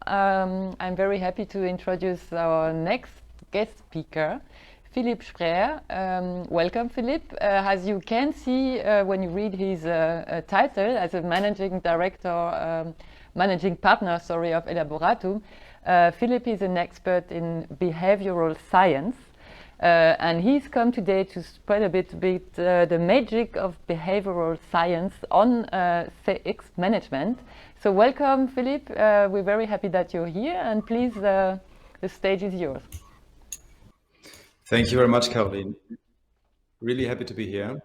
I'm very happy to introduce our next guest speaker, Philipp Spreer. Welcome, Philipp. As you can see when you read his title as a managing director, managing partner, of elaboratum, Philipp is an expert in behavioral science. And he's come today to spread a bit the magic of behavioral science on CX management. So welcome, Philipp. We're very happy that you're here, and please, the stage is yours. Thank you very much, Caroline. Really happy to be here.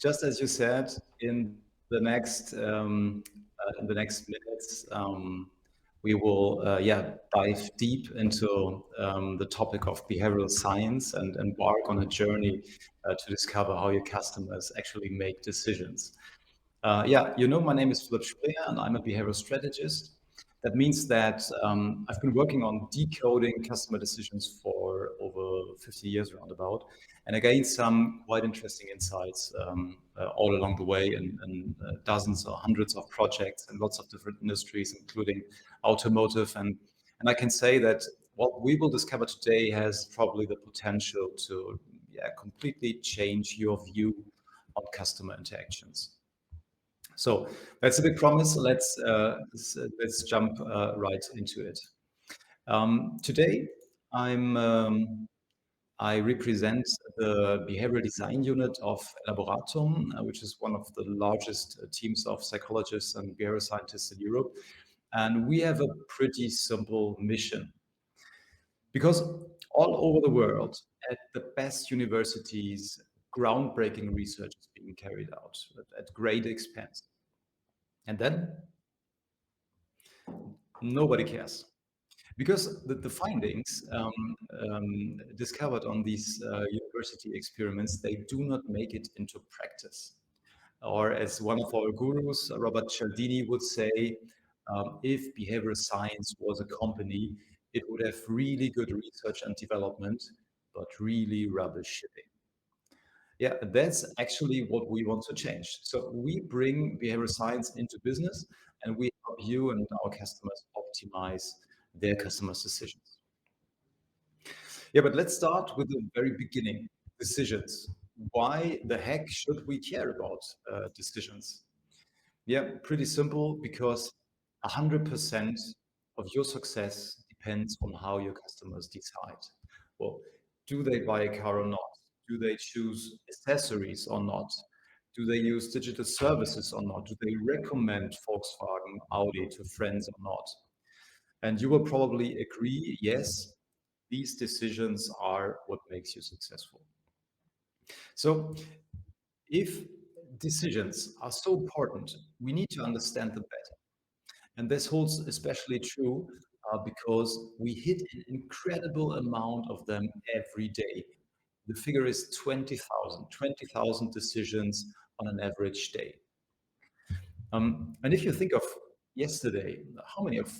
Just as you said, in the next minutes, we will dive deep into the topic of behavioral science and embark on a journey to discover how your customers actually make decisions. My name is Philipp Spreer and I'm a behavioral strategist. That means that I've been working on decoding customer decisions for over 50 years roundabout, and I gained some quite interesting insights all along the way in dozens or hundreds of projects in lots of different industries, including automotive. And I can say that what we will discover today has probably the potential to completely change your view on customer interactions. So that's a big promise. Let's jump right into it. Today, I represent the behavioral design unit of Elaboratum, which is one of the largest teams of psychologists and behavioral scientists in Europe. And we have a pretty simple mission. Because all over the world, at the best universities, groundbreaking research is being carried out at great expense. And then nobody cares. Because the findings discovered on these university experiments, they do not make it into practice. Or as one of our gurus, Robert Cialdini, would say, if behavioral science was a company, it would have really good research and development, but really rubbish shipping. Yeah, that's actually what we want to change. So we bring behavioral science into business and we help you and our customers optimize their customers' decisions. Yeah, but let's start with the very beginning, decisions. Why the heck should we care about decisions? Yeah, pretty simple, because 100% of your success depends on how your customers decide. Well, do they buy a car or not? Do they choose accessories or not? Do they use digital services or not? Do they recommend Volkswagen, Audi to friends or not? And you will probably agree, yes, these decisions are what makes you successful. So if decisions are so important, we need to understand them better. And this holds especially true because we hit an incredible amount of them every day. The figure is 20,000 decisions on an average day. And if you think of yesterday, how many of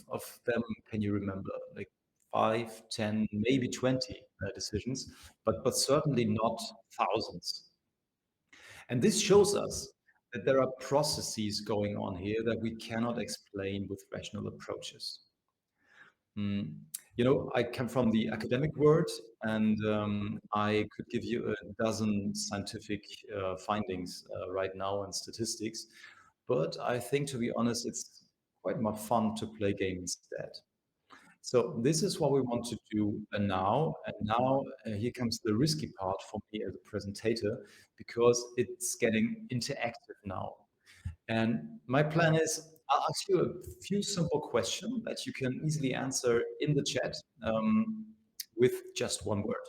them can you remember? Like 5, 10, maybe 20 decisions, but certainly not thousands. And this shows us that there are processes going on here that we cannot explain with rational approaches. I come from the academic world, and I could give you a dozen scientific findings right now and statistics, but I think, to be honest, it's quite more fun to play games instead. So this is what we want to do now. And now here comes the risky part for me as a presentator, because it's getting interactive now. And my plan is I'll ask you a few simple questions that you can easily answer in the chat with just one word.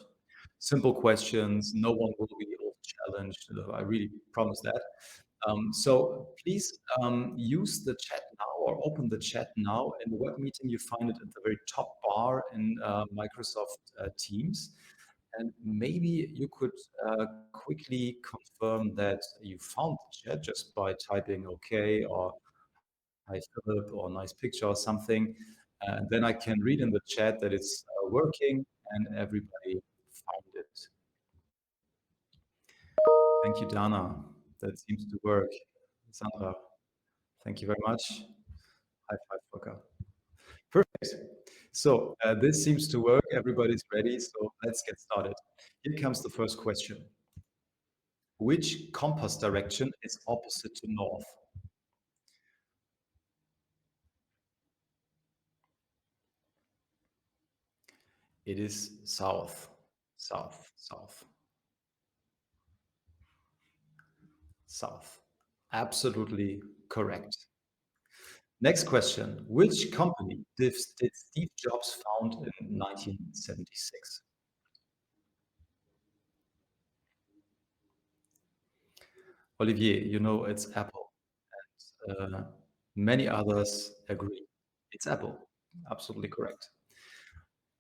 Simple questions, no one will be challenged. I really promise that. So please use the chat now or open the chat now. In the web meeting, you find it at the very top bar in Microsoft Teams. And maybe you could quickly confirm that you found the chat just by typing OK or hi Philip or nice picture or something. And then I can read in the chat that it's working and everybody found it. Thank you, Dana. That seems to work. Sandra, thank you very much. High five, Volker. Perfect. So this seems to work. Everybody's ready. So let's get started. Here comes the first question. Which compass direction is opposite to north? It is south, south, south, south. Absolutely correct. Next question. Which company did Steve Jobs found in 1976? Olivier, you know it's Apple. Many others agree. It's Apple. Absolutely correct.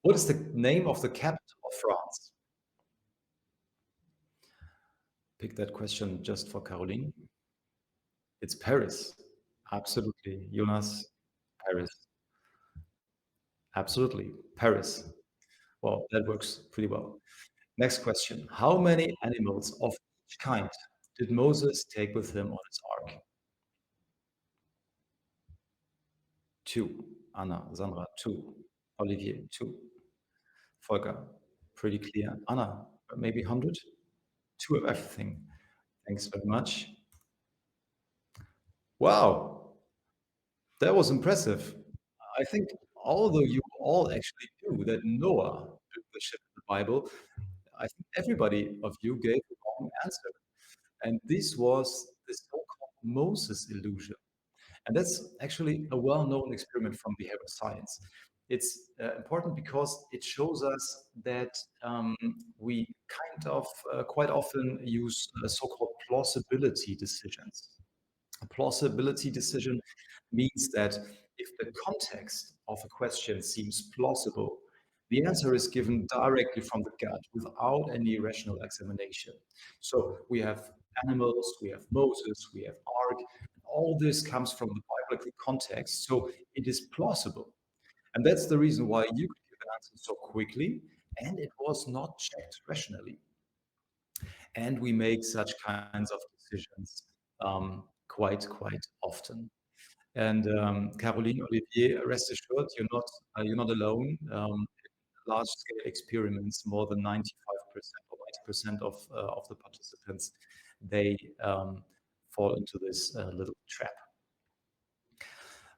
What is the name of the capital of France? Pick that question just for Caroline. It's Paris. Absolutely. Jonas, Paris. Absolutely. Paris. Well, that works pretty well. Next question. How many animals of each kind did Moses take with him on his ark? Two. Anna, Sandra, two. Olivier, two. Volker, pretty clear. Anna, maybe 100? Two of everything. Thanks very much. Wow, that was impressive. I think although you all actually knew that Noah built the ship in the Bible, I think everybody of you gave the wrong answer. And this was the so-called Moses illusion. And that's actually a well-known experiment from behavioral science. It's important because it shows us that we kind of quite often use so-called plausibility decisions. A plausibility decision means that if the context of a question seems plausible, the answer is given directly from the gut without any rational examination. So we have animals, we have Moses, we have Ark, and all this comes from the biblical context. So it is plausible. And that's the reason why you could give an answer so quickly, and it was not checked rationally. And we make such kinds of decisions quite often. And Caroline, Olivier, rest assured, you're not alone. Large-scale experiments, more than 95% or 90% of the participants, they fall into this little trap.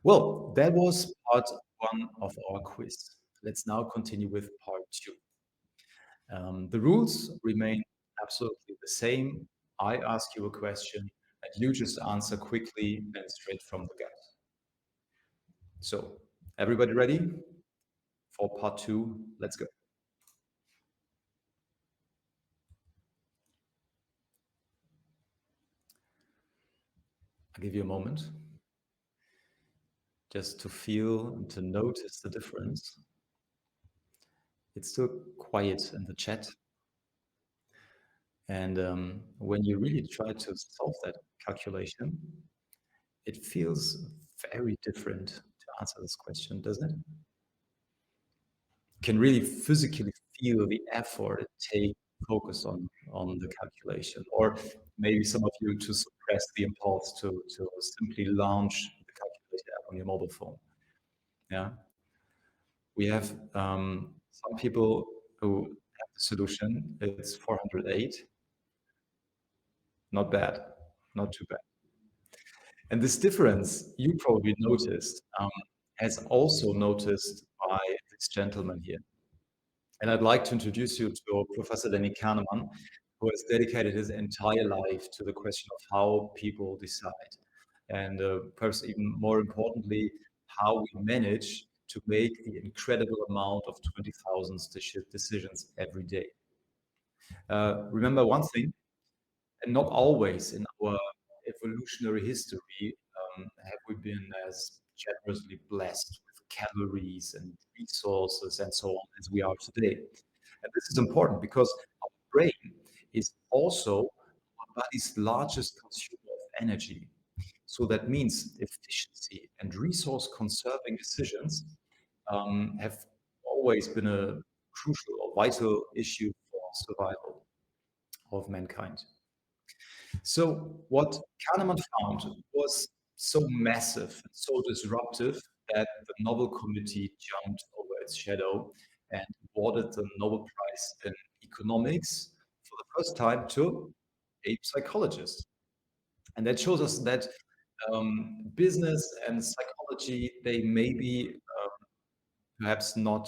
Well, that was part one of our quiz. Let's now continue with part two. The rules remain absolutely the same. I ask you a question, and you just answer quickly and straight from the gut. So, everybody ready for part two? Let's go. I'll give you a moment just to feel and to notice the difference. It's still quiet in the chat. And when you really try to solve that calculation, it feels very different to answer this question, doesn't it? Can really physically feel the effort it takes to focus on the calculation, or maybe some of you to suppress the impulse to simply launch the calculator app on your mobile phone. Yeah, we have some people who have the solution. It's 408. Not bad, not too bad. And this difference you probably noticed has also noticed by this gentleman here. And I'd like to introduce you to Professor Danny Kahneman, who has dedicated his entire life to the question of how people decide. And perhaps even more importantly, how we manage to make the incredible amount of 20,000 decisions every day. Remember one thing, and not always in our evolutionary history have we been as generously blessed with calories and resources and so on as we are today. And this is important because our brain is also our body's largest consumer of energy. So that means efficiency and resource conserving decisions have always been a crucial or vital issue for survival of mankind. So what Kahneman found was so massive and so disruptive that the Nobel Committee jumped over its shadow and awarded the Nobel Prize in Economics for the first time to a psychologist. And that shows us that business and psychology, they may be perhaps not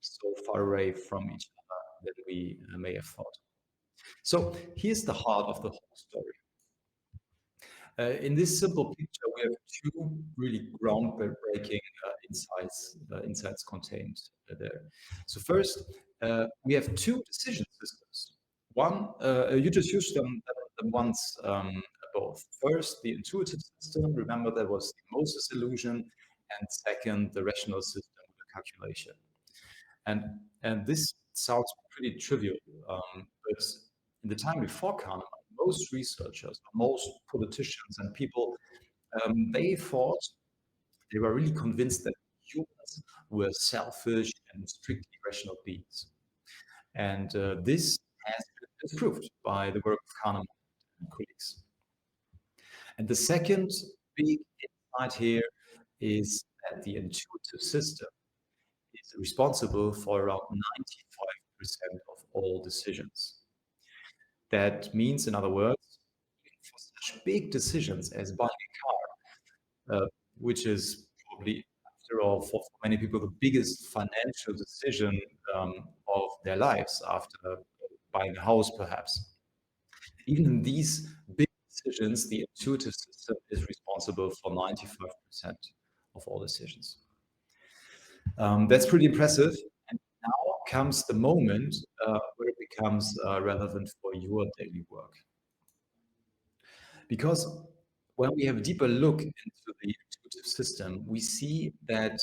so far away from each other than we may have thought. So here's the heart of the whole story. In this simple picture, we have two really groundbreaking insights contained there. So first, we have two decision systems. One, you just used them once both. First, the intuitive system. Remember, there was the Moses illusion, and second, the rational system, the calculation. And this sounds pretty trivial, but in the time before Kahneman, most researchers, most politicians and people, they thought, they were really convinced that humans were selfish and strictly rational beings. And this has been disproved by the work of Kahneman and colleagues. And the second big insight here is that the intuitive system is responsible for around 95% of all decisions. That means, in other words, for such big decisions as buying a car, which is probably, after all, for many people, the biggest financial decision of their lives after buying a house, perhaps. Even in these big decisions, the intuitive system is responsible for 95% of all decisions. That's pretty impressive. And now comes the moment where it becomes relevant for your daily work. Because when we have a deeper look into the intuitive system, we see that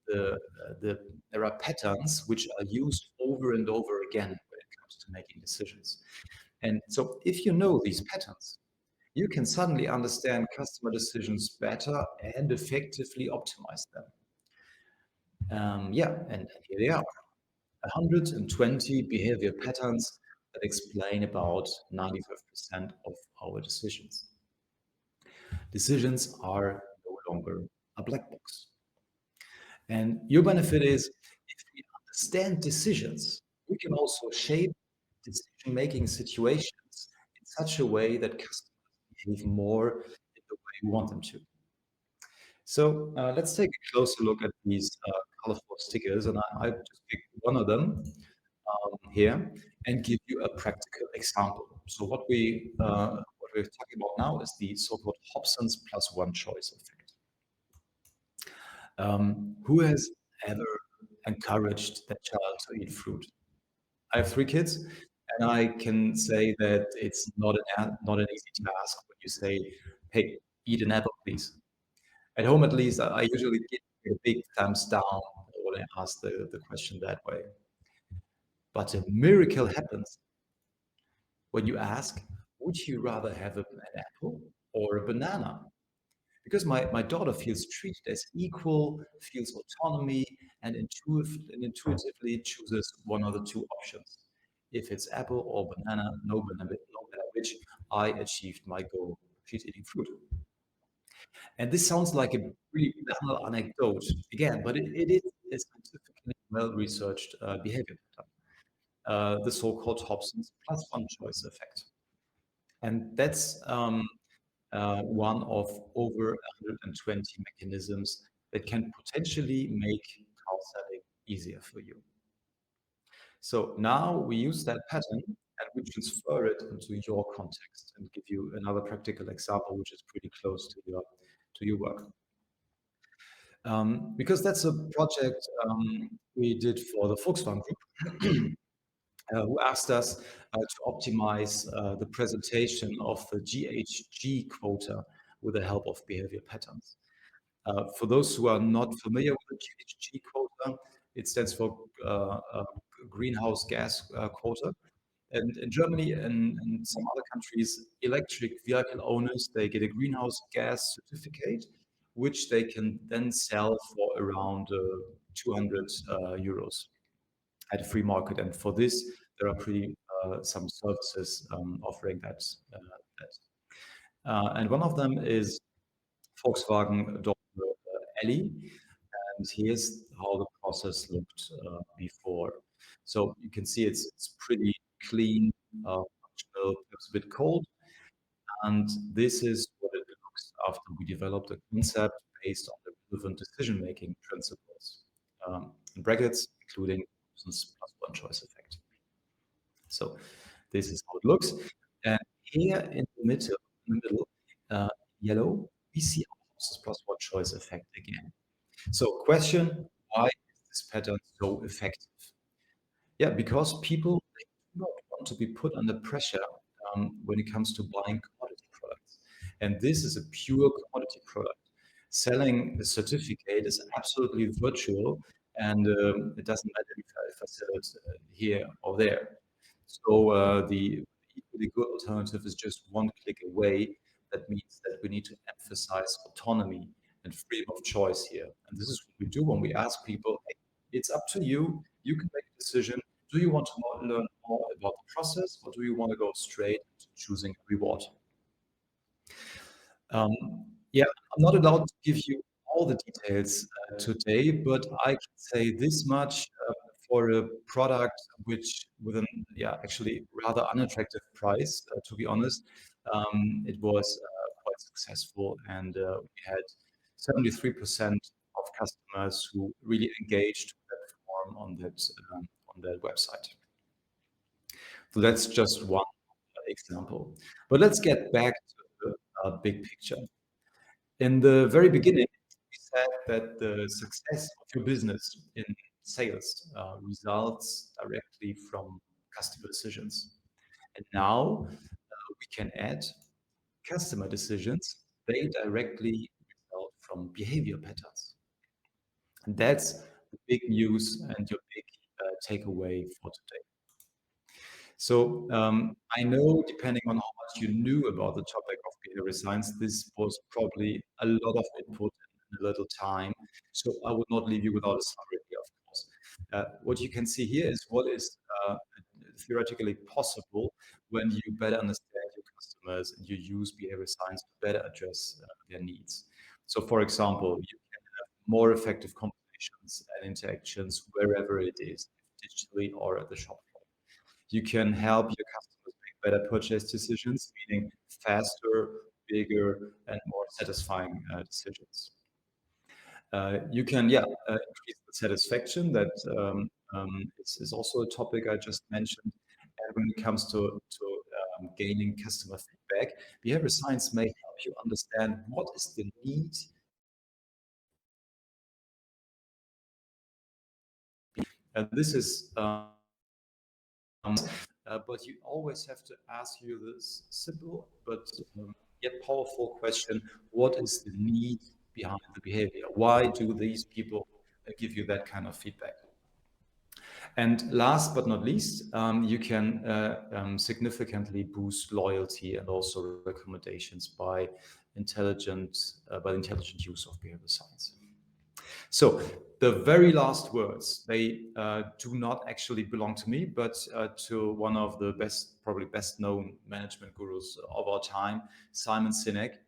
there are patterns which are used over and over again when it comes to making decisions. And so if you know these patterns, you can suddenly understand customer decisions better and effectively optimize them. And here they are. 120 behavior patterns that explain about 95% of our decisions. Decisions are no longer a black box. And your benefit is, if we understand decisions, we can also shape decision-making situations in such a way that customers behave more in the way we want them to. So let's take a closer look at these colorful stickers, and I just picked one of them here and give you a practical example. So what we're talking about now is the so-called Hobson's plus one choice effect. Who has ever encouraged their child to eat fruit? I have 3 kids, and I can say that it's not an easy task when you say, "Hey, eat an apple, please." At home, at least, I usually get a big thumbs down when I ask the question that way. But a miracle happens when you ask, would you rather have an apple or a banana? Because my daughter feels treated as equal, feels autonomy, and intuitively chooses one of the 2 options. If it's apple or banana, no matter which, I achieved my goal. She's eating fruit. And this sounds like a really banal anecdote, again, but it is a scientifically well-researched behavior pattern, the so-called Hobson's plus one choice effect. And that's one of over 120 mechanisms that can potentially make car selling easier for you. So now we use that pattern and we transfer it into your context and give you another practical example, which is pretty close to your work. Because that's a project we did for the Volkswagen Group, who asked us to optimize the presentation of the GHG quota with the help of behavior patterns. For those who are not familiar with the GHG quota, it stands for greenhouse gas quota. And in Germany and some other countries, electric vehicle owners, they get a greenhouse gas certificate, which they can then sell for around 200 euros at a free market. And for this, there are some services offering that. And one of them is Volkswagen daughter Ellie. And here's how the process looked before. So you can see it's pretty clean, functional, it's a bit cold. And this is what it looks after we developed a concept based on the relevant decision-making principles, in brackets, including options plus one choice effect. So this is how it looks. And here in the middle, yellow, we see our options plus one choice effect again. So question, why is this pattern so effective? Yeah, because people they do not want to be put under pressure when it comes to buying commodity products. And this is a pure commodity product. Selling a certificate is absolutely virtual, and it doesn't matter if I sell it here or there. So the equally good alternative is just one click away. That means that we need to emphasize autonomy and freedom of choice here. And this is what we do when we ask people, hey, it's up to you. You can make a decision. Do you want to learn more about the process, or do you want to go straight to choosing a reward? Yeah, I'm not allowed to give you all the details today, but I can say this much for a product which, with an actually rather unattractive price, to be honest, it was quite successful, and we had 73% of customers who really engaged with that form on that website. So that's just one example. But let's get back to the big picture. In the very beginning, we said that the success of your business in sales results directly from customer decisions. And now we can add customer decisions, they directly result from behavior patterns. And that's the big news and your big takeaway for today. So I know, depending on how much you knew about the topic of behavioral science, this was probably a lot of input in a little time. So I would not leave you without a summary here, of course. What you can see here is what is theoretically possible when you better understand your customers and you use behavioral science to better address their needs. So, for example, you can have more effective conversations and interactions wherever it is, digitally or at the shop floor. You can help your customers make better purchase decisions, meaning faster, bigger, and more satisfying decisions. You can, increase the satisfaction. That is also a topic I just mentioned. And when it comes to gaining customer feedback, behavioral science may help you understand what is the need. And this is but you always have to ask you this simple but yet powerful question: what is the need behind the behavior? Why do these people give you that kind of feedback? And last but not least, you can significantly boost loyalty and also recommendations by the intelligent use of behavioral science. So the very last words, they do not actually belong to me, but to one of the probably best known management gurus of our time, Simon Sinek.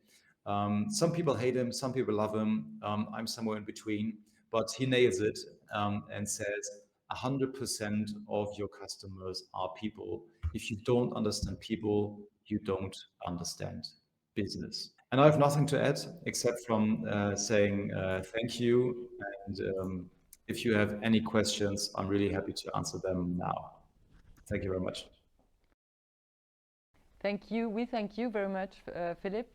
Some people hate him, some people love him. I'm somewhere in between, but he nails it and says 100% of your customers are people. If you don't understand people, you don't understand business. And I have nothing to add except from saying thank you. And if you have any questions, I'm really happy to answer them now. Thank you very much. Thank you. We thank you very much, Philipp,